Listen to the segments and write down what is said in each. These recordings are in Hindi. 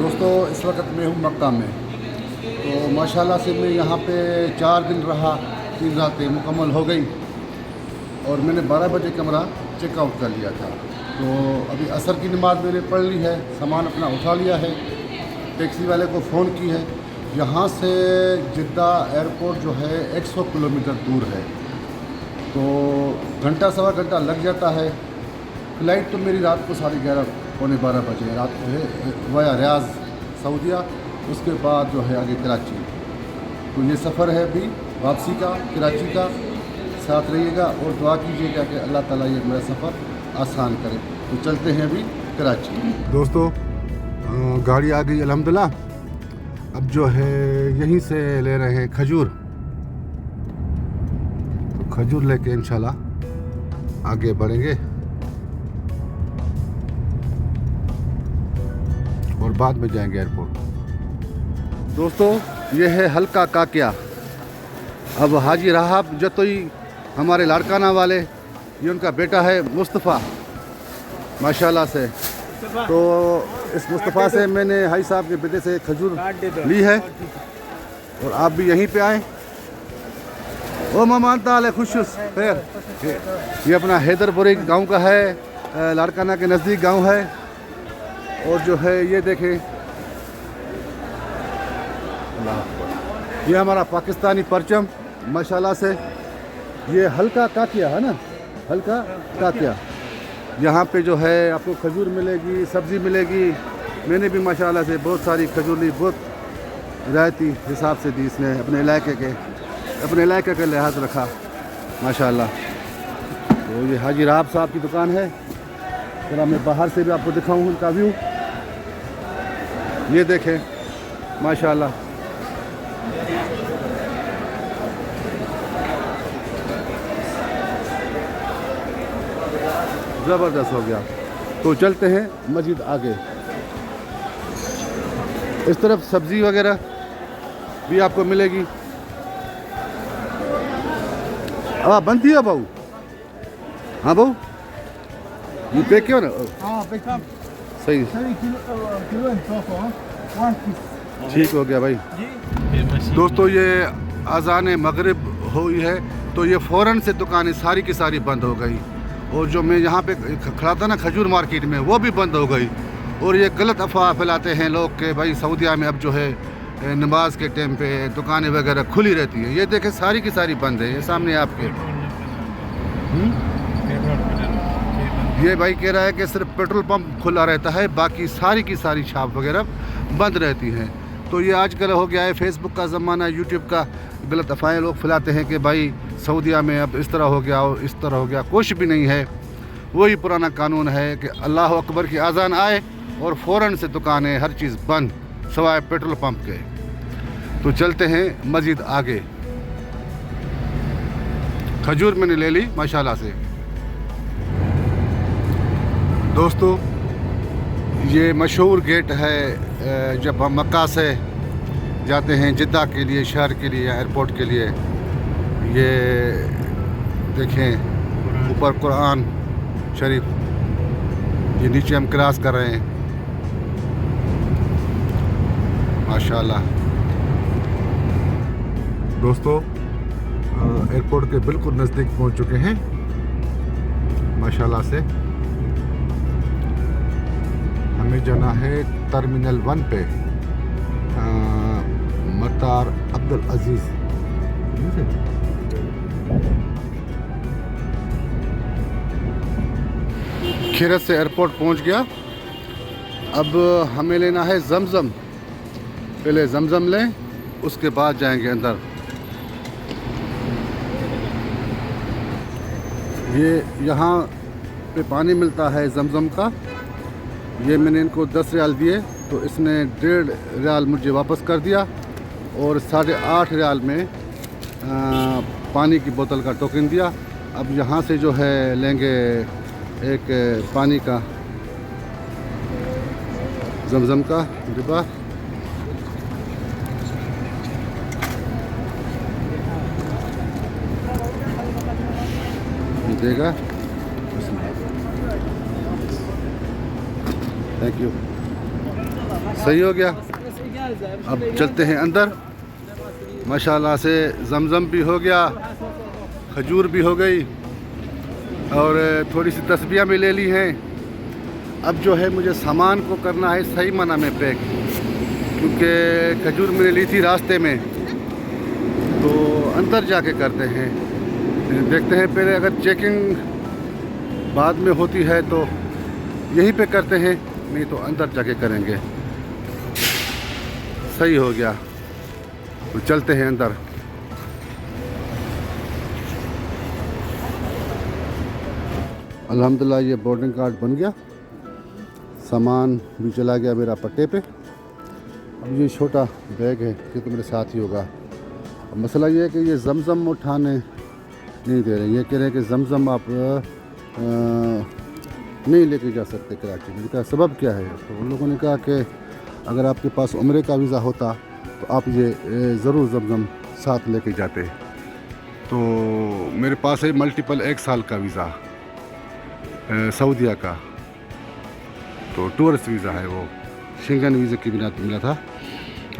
दोस्तों इस वक्त मैं हूँ मक्का में। तो माशाल्लाह से मैं यहाँ पे 4 दिन रहा, 3 रातें मुकम्मल हो गई और मैंने 12 बजे कमरा चेकआउट कर लिया था। तो अभी असर की नमाज़ मैंने पढ़ ली है, सामान अपना उठा लिया है, टैक्सी वाले को फ़ोन की है। यहाँ से जिद्दा एयरपोर्ट जो है 100 किलोमीटर दूर है, तो घंटा सवा घंटा लग जाता है। फ़्लाइट तो मेरी रात को 11:30 पौने 12 बजे रात को है वाया रियाज़ सऊदीया, उसके बाद जो है आगे कराची। तो ये सफ़र है अभी वापसी का, कराची का। साथ रहिएगा और दुआ कीजिएगा कि अल्लाह ताला ये मेरा सफ़र आसान करे। तो चलते हैं अभी कराची। दोस्तों गाड़ी आ गई अल्हम्दुलिल्लाह। अब जो है यहीं से ले रहे हैं खजूर, तो खजूर लेके इंशाल्लाह आगे बढ़ेंगे और बाद में जाएंगे एयरपोर्ट। दोस्तों ये है हल्का काकिया। अब हाजी राहब जतोई हमारे लाड़काना वाले, ये उनका बेटा है मुस्तफ़ा माशाल्लाह से। तो इस मुस्तफ़ा से मैंने हाई साहब के बेटे से खजूर ली है और आप भी यहीं पे आए। ओ मानता है खुश खैर। ये अपना हैदरपुरी गांव का है, लाड़काना के नज़दीक गांव है। और जो है ये देखें, ये हमारा पाकिस्तानी परचम माशाल्लाह से। ये हल्का काकिया है ना, हल्का काकिया। यहाँ पे जो है आपको खजूर मिलेगी, सब्ज़ी मिलेगी। मैंने भी माशाल्लाह से बहुत सारी खजूर ली, बहुत रियायती हिसाब से दी इसने, अपने इलाके का लिहाज रखा माशाल्लाह। तो ये हाजी राहब साहब की दुकान है। जरा मैं बाहर से भी आपको दिखाऊँ उनका व्यू। ये देखें माशाल्लाह, ज़बरदस्त हो गया। तो चलते हैं मस्जिद आगे। इस तरफ सब्ज़ी वगैरह भी आपको मिलेगी। बनती है बहू? हाँ बहू, ये पैक क्यों ना? सही, ठीक हो गया भाई। दोस्तों ये अज़ान मगरिब हुई है, तो ये फ़ौरन से दुकानें सारी की सारी बंद हो गई। और जो मैं यहाँ पे खड़ा था ना खजूर मार्केट में, वो भी बंद हो गई। और ये गलत अफवाह फैलाते हैं लोग कि भाई सऊदीया में अब जो है नमाज के टाइम पे दुकानें वगैरह खुली रहती है। ये देखें सारी की सारी बंद है, ये सामने आपके। ये भाई कह रहा है कि सिर्फ पेट्रोल पंप खुला रहता है, बाकी सारी की सारी शॉप वगैरह बंद रहती हैं। तो ये आजकल हो गया है फेसबुक का ज़माना, यूट्यूब का। गलत अफवाहें लोग फैलाते हैं कि भाई सऊदीया में अब इस तरह हो गया और इस तरह हो गया। कुछ भी नहीं है, वही पुराना कानून है कि अल्लाह अकबर की आज़ान आए और फ़ौरन से दुकानें हर चीज़ बंद सवाए पेट्रोल पंप के। तो चलते हैं मस्जिद आगे। खजूर मैंने ले ली माशाल्लाह से। दोस्तों ये मशहूर गेट है, जब हम मक्का से जाते हैं जिद्दा के लिए, शहर के लिए, एयरपोर्ट के लिए। ये देखें ऊपर कुरान शरीफ, ये नीचे हम क्रॉस कर रहे हैं माशाल्लाह। दोस्तों एयरपोर्ट के बिल्कुल नज़दीक पहुंच चुके हैं माशाल्लाह से। हमें जाना है टर्मिनल 1 पे, मतार अब्दुल अजीज़। खैरत से एयरपोर्ट पहुंच गया। अब हमें लेना है जमजम। पहले जमजम लें, उसके बाद जाएंगे अंदर। ये यहाँ पे पानी मिलता है जमजम का। ये मैंने इनको 10 रियाल दिए, तो इसने 1.5 रियाल मुझे वापस कर दिया और 8.5 रियाल में पानी की बोतल का टोकन दिया। अब यहाँ से जो है लेंगे एक पानी का जमजम का डिब्बा। देगा। Thank you. सही हो गया। अब चलते हैं अंदर। माशाल्लाह से जमज़म भी हो गया, खजूर भी हो गई और थोड़ी सी तस्बीहां भी ले ली हैं। अब जो है मुझे सामान को करना है सही माना में पैक, क्योंकि खजूर मैंने ली थी रास्ते में, तो अंदर जाके करते हैं। देखते हैं पहले, अगर चेकिंग बाद में होती है तो यहीं पे करते हैं, नहीं तो अंदर जाके करेंगे। सही हो गया, तो चलते हैं अंदर। अल्हम्दुलिल्लाह ये बोर्डिंग कार्ड बन गया, सामान भी चला गया मेरा पट्टे पे। अब ये छोटा बैग है, ये तो मेरे साथ ही होगा। अब मसला ये है कि ये जमज़म उठाने नहीं दे रहे, ये कह रहे हैं कि जमज़म आप नहीं लेके जा सकते कराची। मैंने कहा सबब क्या है? तो उन लोगों ने कहा कि अगर आपके पास उम्रे का वीज़ा होता तो आप ये ज़रूर जमज़म साथ लेके जाते। तो मेरे पास है मल्टीपल 1 साल का वीज़ा सऊदीया का, तो टूरिस्ट वीज़ा है, वो शेंगन वीज़े की बिना मिला था।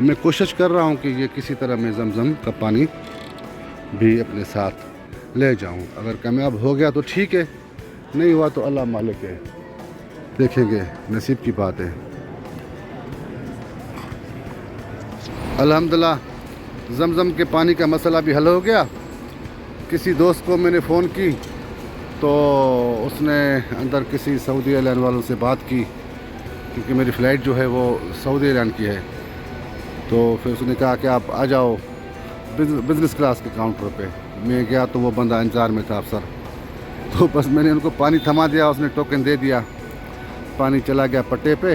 मैं कोशिश कर रहा हूँ कि ये किसी तरह मैं जमज़म का पानी भी अपने साथ ले जाऊँ। अगर कामयाब हो गया तो ठीक है, नहीं हुआ तो अल्लाह मालिक है, देखेंगे, नसीब की बात है। अल्हम्दुलिल्लाह जमज़म के पानी का मसला भी हल हो गया। किसी दोस्त को मैंने फ़ोन की तो उसने अंदर किसी सऊदी एयरलाइन वालों से बात की, क्योंकि मेरी फ़्लाइट जो है वो सऊदी एयरलाइन की है। तो फिर उसने कहा कि आप आ जाओ बिज़नेस क्लास के काउंटर पे। मैं गया तो वो बंदा इंतज़ार में था, अफसर। तो बस मैंने उनको पानी थमा दिया, उसने टोकन दे दिया, पानी चला गया पट्टे पे।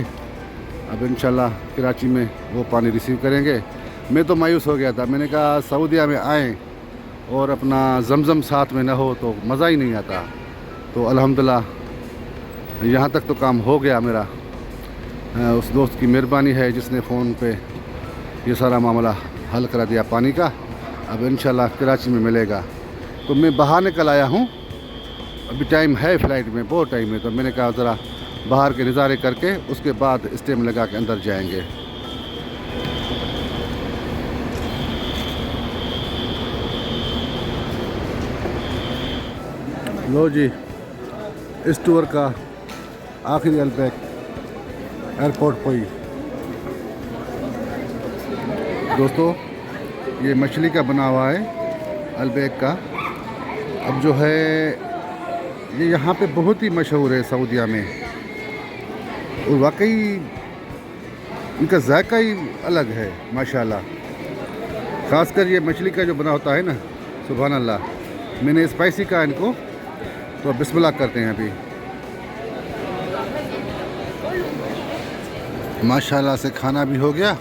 अब इंशाल्लाह कराची में वो पानी रिसीव करेंगे। मैं तो मायूस हो गया था, मैंने कहा सऊदीया में आएँ और अपना जमज़म साथ में ना हो तो मज़ा ही नहीं आता। तो अल्हम्दुलिल्लाह यहाँ तक तो काम हो गया मेरा। उस दोस्त की मेहरबानी है जिसने फ़ोन पे ये सारा मामला हल करा दिया पानी का। अब इंशाल्लाह कराची में मिलेगा। तो मैं बाहर निकल आया हूँ, अभी टाइम है फ़्लाइट में, बहुत टाइम है। तो मैंने कहा ज़रा बाहर के नज़ारे करके उसके बाद स्टेम लगा के अंदर जाएंगे। लो जी, इस टूर का आखिरी अल्बैक एयरपोर्ट पर ही। दोस्तों ये मछली का बना हुआ है अल्बैक का। अब जो है ये यहाँ पे बहुत ही मशहूर है सऊदीया में, और वाकई इनका जायका ही अलग है माशाल्लाह। ख़ासकर ये मछली का जो बना होता है ना, सुभान अल्लाह। मैंने स्पाइसी का इनको, तो बिस्मिल्लाह करते हैं अभी। माशाल्लाह से खाना भी हो गया।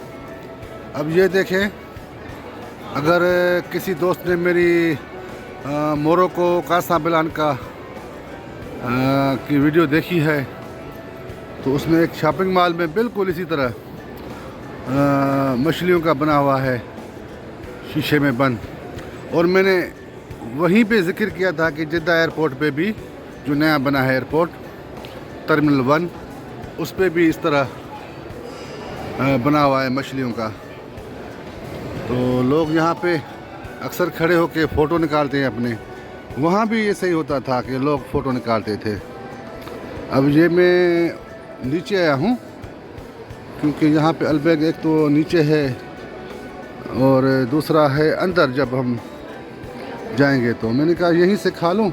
अब ये देखें, अगर किसी दोस्त ने मेरी मोरक्को कासाब्लांका की वीडियो देखी है तो उसमें एक शॉपिंग मॉल में बिल्कुल इसी तरह मछलियों का बना हुआ है, शीशे में बंद। और मैंने वहीं पे ज़िक्र किया था कि जिद्दा एयरपोर्ट पे भी जो नया बना है एयरपोर्ट टर्मिनल 1, उस पे भी इस तरह बना हुआ है मछलियों का। तो लोग यहाँ पे अक्सर खड़े होकर फ़ोटो निकालते हैं अपने। वहाँ भी ये सही होता था कि लोग फ़ोटो निकालते थे। अब ये मैं नीचे आया हूँ क्योंकि यहाँ पे अल्बैक एक तो नीचे है और दूसरा है अंदर। जब हम जाएंगे तो मैंने कहा यहीं से खा लूँ,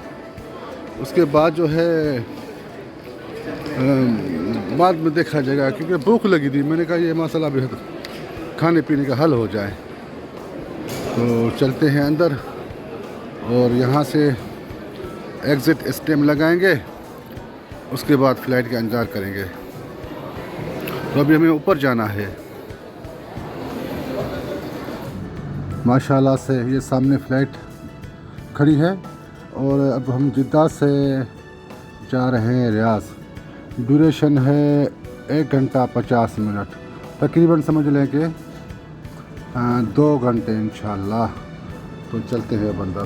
उसके बाद जो है बाद में देखा जाएगा, क्योंकि भूख लगी थी। मैंने कहा ये मसला भी खाने पीने का हल हो जाए। तो चलते हैं अंदर और यहाँ से एग्ज़िट स्टेम लगाएंगे, उसके बाद फ़्लाइट का इंतज़ार करेंगे। तो अभी हमें ऊपर जाना है। माशाल्लाह से ये सामने फ़्लाइट खड़ी है और अब हम जिद्दा से जा रहे हैं रियाज। ड्यूरेशन है 1 घंटा 50 मिनट, तकरीबन समझ लें कि 2 घंटे इंशाल्लाह। तो चलते हैं अंदर।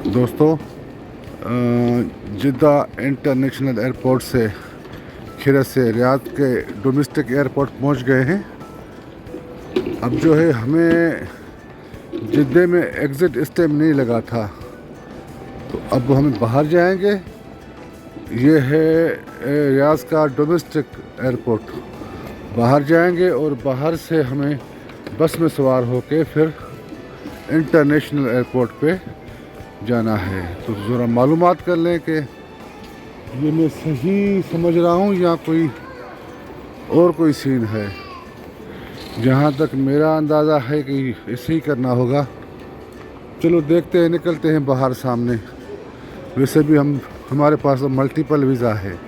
दोस्तों, जिद्दा इंटरनेशनल एयरपोर्ट से खिरत से रियाद के डोमेस्टिक एयरपोर्ट पहुंच गए हैं। अब जो है हमें जिद्दे में एग्ज़िट स्टैम्प नहीं लगा था, तो अब हम बाहर जाएंगे। ये है रियाद का डोमेस्टिक एयरपोर्ट। बाहर जाएंगे और बाहर से हमें बस में सवार होके फिर इंटरनेशनल एयरपोर्ट पे जाना है। तो ज़रा मालूमात कर लें कि ये मैं सही समझ रहा हूँ या कोई सीन है। जहाँ तक मेरा अंदाज़ा है कि ऐसे ही करना होगा। चलो देखते हैं, निकलते हैं बाहर सामने। वैसे भी हमारे पास तो मल्टीपल वीज़ा है,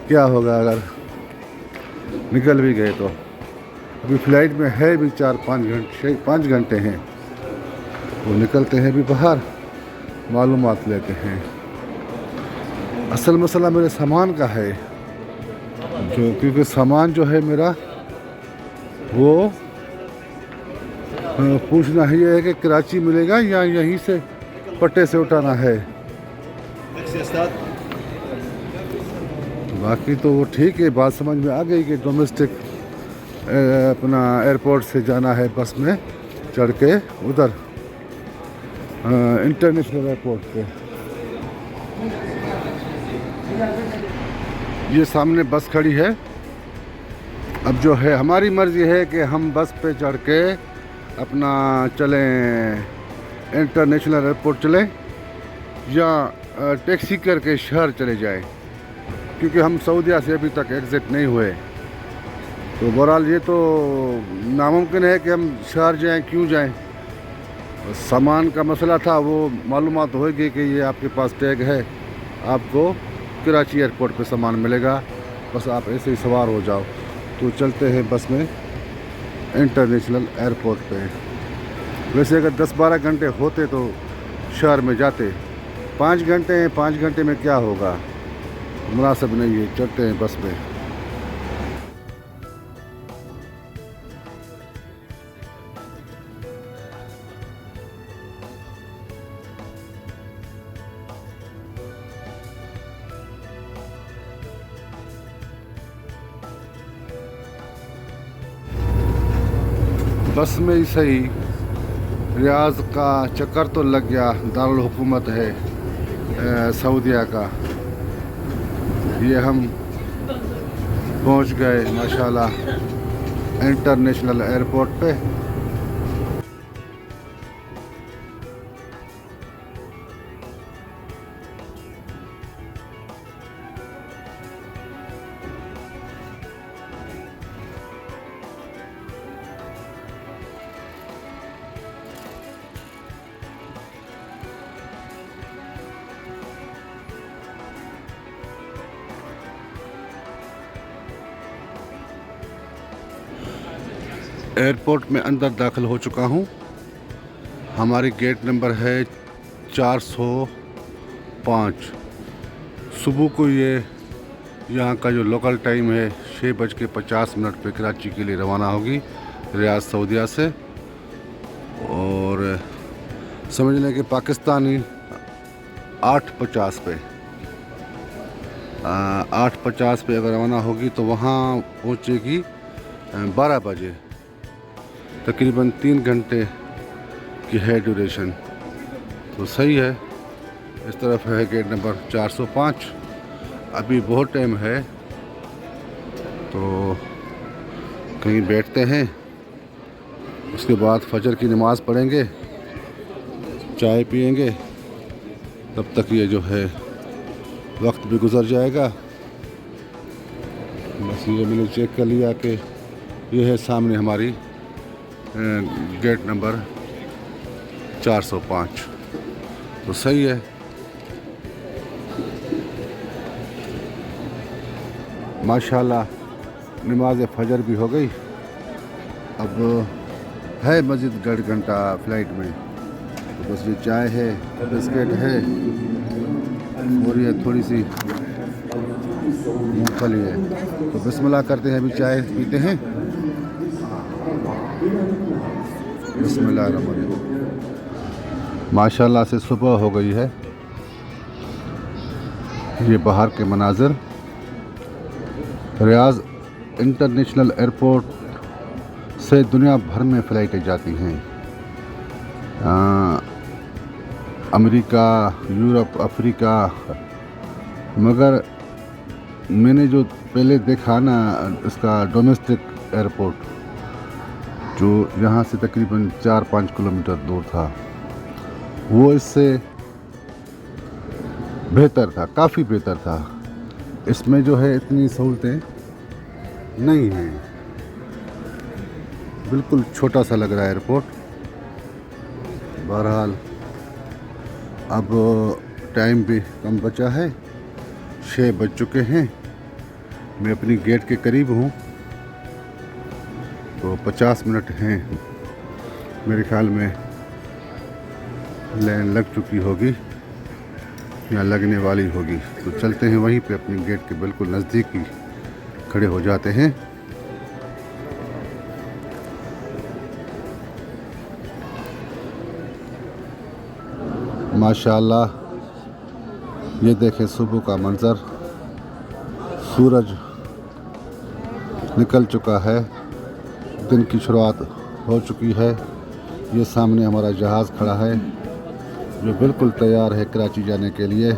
क्या होगा अगर निकल भी गए तो। अभी फ़्लाइट में है भी 5 घंटे हैं। वो निकलते हैं भी बाहर, मालूमात लेते हैं। असल मसला मेरे सामान का है, क्योंकि सामान जो है मेरा वो पूछना ही है कि कराची मिलेगा या यहीं से पट्टे से उठाना है। बाकी तो वो ठीक है, बात समझ में आ गई कि डोमेस्टिक अपना एयरपोर्ट से जाना है बस में चढ़ के उधर इंटरनेशनल एयरपोर्ट पे। ये सामने बस खड़ी है। अब जो है हमारी मर्ज़ी है कि हम बस पे चढ़ के अपना चलें इंटरनेशनल एयरपोर्ट चलें या टैक्सी करके शहर चले जाएं, क्योंकि हम सऊदीया से अभी तक एग्ज़िट नहीं हुए। तो बहरहाल ये तो नामुमकिन है कि हम शहर जाएं, क्यों जाएं। सामान का मसला था, वो मालूमात होगी कि ये आपके पास टैग है, आपको कराची एयरपोर्ट पे सामान मिलेगा, बस आप ऐसे ही सवार हो जाओ। तो चलते हैं बस में इंटरनेशनल एयरपोर्ट पे। वैसे अगर 10-12 घंटे होते तो शहर में जाते। 5 घंटे हैं, 5 घंटे में क्या होगा, मुनासिब नहीं है। चलते हैं बस में। बस में ही सही रियाज का चक्कर तो लग गया। दारुल हुकूमत है सऊदीया का। ये हम पहुंच गए माशाल्लाह इंटरनेशनल एयरपोर्ट पे। एयरपोर्ट में अंदर दाखिल हो चुका हूँ। हमारी गेट नंबर है 405। सुबह को ये यहाँ का जो लोकल टाइम है 6:50 पे कराची के लिए रवाना होगी रियाद सऊदीया से। और समझ लें कि पाकिस्तानी 8:50 पे 8:50 पे अगर रवाना होगी तो वहाँ पहुँचेगी 12 बजे। तकरीबन 3 घंटे की है ड्यूरेशन। तो सही है। इस तरफ है गेट नंबर 405। अभी बहुत टाइम है, तो कहीं बैठते हैं, उसके बाद फजर की नमाज़ पढ़ेंगे, चाय पिएंगे, तब तक ये जो है वक्त भी गुज़र जाएगा। बस ये मैंने चेक कर लिया कि ये है सामने हमारी गेट नंबर 405। तो सही है। माशाल्लाह नमाज फजर भी हो गई। अब है मस्जिद 1.5 घंटा फ़्लाइट में। तो बस ये चाय है, बिस्किट है और ये थोड़ी सी मूँगफली है। तो बिस्मिल्लाह करते हैं, अभी चाय पीते हैं। बिस्मिल्लाह रहमान रहीम। माशाल्लाह से सुबह हो गई है। ये बाहर के मनाज़र। रियाज इंटरनेशनल एयरपोर्ट से दुनिया भर में फ़्लाइटें जाती हैं। America, Europe, Africa. मगर मैंने जो पहले देखा ना इसका डोमेस्टिक एयरपोर्ट, जो यहाँ से तकरीबन 4-5 किलोमीटर दूर था, वो इससे बेहतर था, काफ़ी बेहतर था। इसमें जो है इतनी सहूलतें नहीं हैं, बिल्कुल छोटा सा लग रहा है एयरपोर्ट। बहरहाल अब टाइम भी कम बचा है, 6 बज चुके हैं। मैं अपनी गेट के करीब हूँ, तो 50 मिनट हैं मेरे ख्याल में लाइन लग चुकी होगी या लगने वाली होगी। तो चलते हैं वहीं पे, अपनी गेट के बिल्कुल नज़दीक ही खड़े हो जाते हैं। माशाल्लाह, ये देखें सुबह का मंज़र। सूरज निकल चुका है, दिन की शुरुआत हो चुकी है। ये सामने हमारा जहाज़ खड़ा है जो बिल्कुल तैयार है कराची जाने के लिए।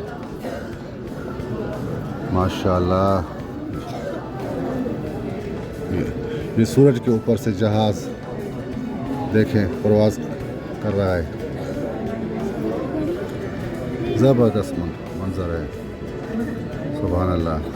माशाल्लाह, ये सूरज के ऊपर से जहाज़ देखें परवाज़ कर रहा है। ज़बरदस्त मंज़र है, सुभान अल्लाह।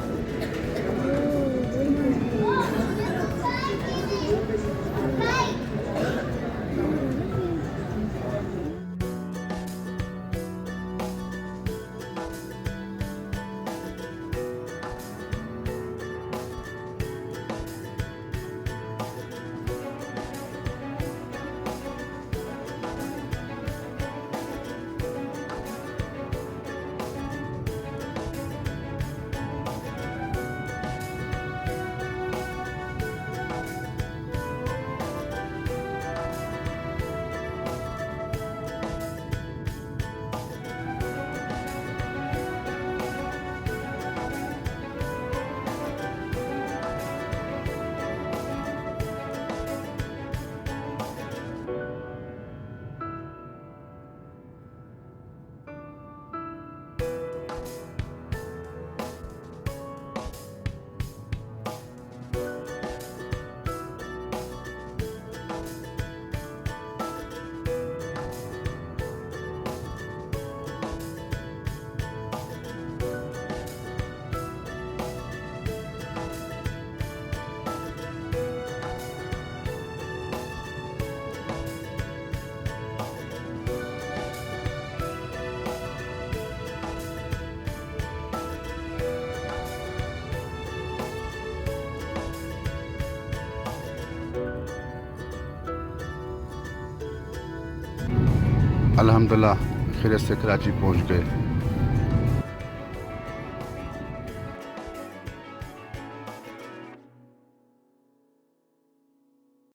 अल्हम्दुलिल्लाह खैरियत से कराची पहुंच गए।